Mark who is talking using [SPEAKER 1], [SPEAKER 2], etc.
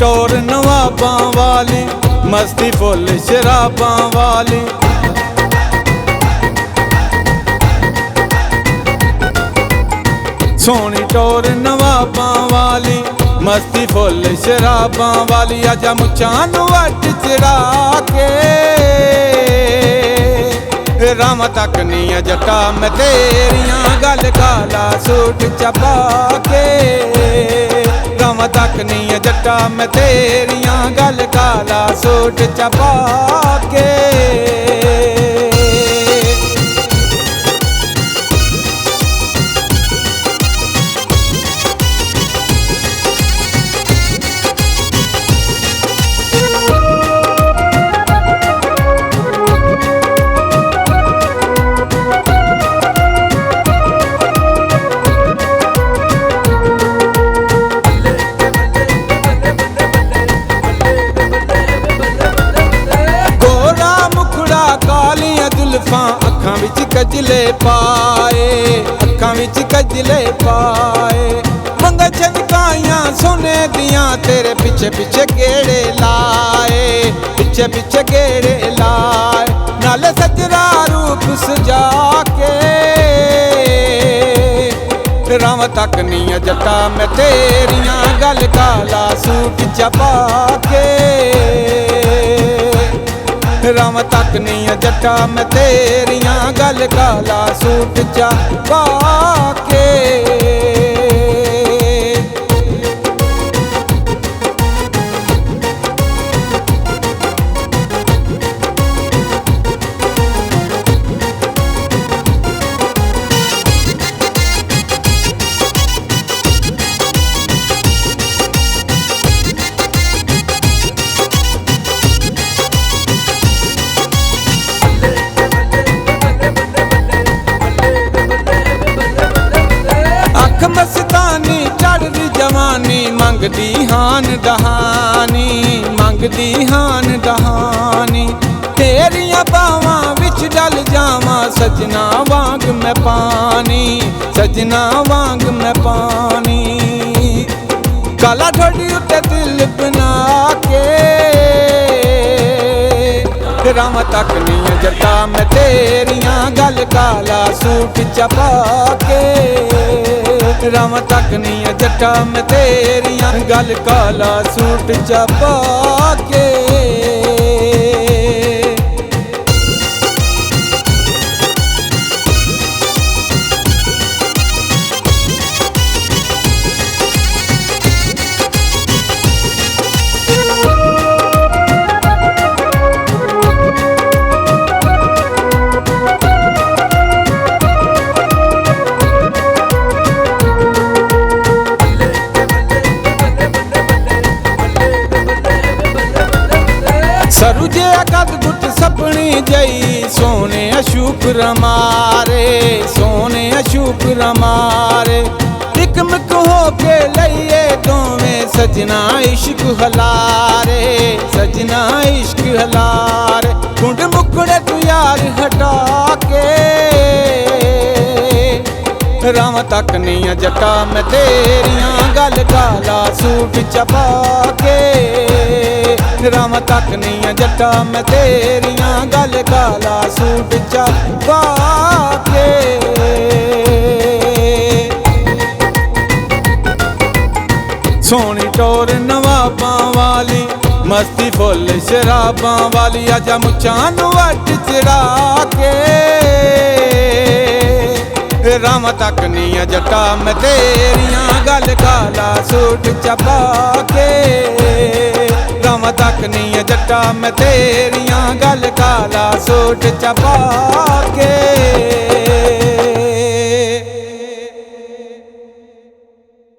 [SPEAKER 1] टोर नवाबां वाली, मस्ती फुल शराबां वाली। सोनी टोर नवाबां वाली, मस्ती फुल शराबां वाली। आजा मुच्छां नूं वट चढ़ा के राम तक नी जट्टा मैं तेरियां, गल काला सूट चपा के राम तक नी जट्टा मैं तेरियां, गल काला सूट चपा के। अखां विच कजले पाए, अखां विच कजले पाए। मंगा चमकाइयां सोने दियां, तेरे पिछे पिछे गेड़े लाए, पिछे पिछे गेड़े लाए। नाले सजरा रूप सजा के राम तक नी जट्टा मैं तेरियां, गल काला सूट चपा के राम तक नी जट्टा मैं तेरियां, गल काला सूट चपा के। मस्तानी चढ़दी जवानी, मंगदी हान दहानी, मंगदी हान दहानी। तेरियां बावां विच डल जावां, सजना वांग मैं पानी, सजना वांग मैं पानी। काला ठोडी उत्ते दिल बना के राम तक नी जट्टा मैं तेरियां, गल काला सूट चपा के राम तक नी जट्टा मैं तेरियां, गल काला सूट चपा के। सरुजे कद गुट सपनी जई, सोने शुक्र मारे, सोने शुक्र मारे। टिकमक हो के लइए दोवें, सजना इश्क हलारे, सजना इश्क हलारे। कुंड मुकड़े तू यार हटा के राम तक नी जट्टा मैं तेरियां, गल काला सूट चपा के राम तक नी जट्टा मैं तेरियां, गल काला सूट चपा के। सोनी टोर नवाबां वाली, मस्ती फुल शराबां वाली। आजा मुच्छां नूं वट चढ़ा के राम तक नी जट्टा मैं तेरियां, गल काला सूट चपा के राम तक नी जट्टा मैं तेरियां, गल काला सूट चपा के।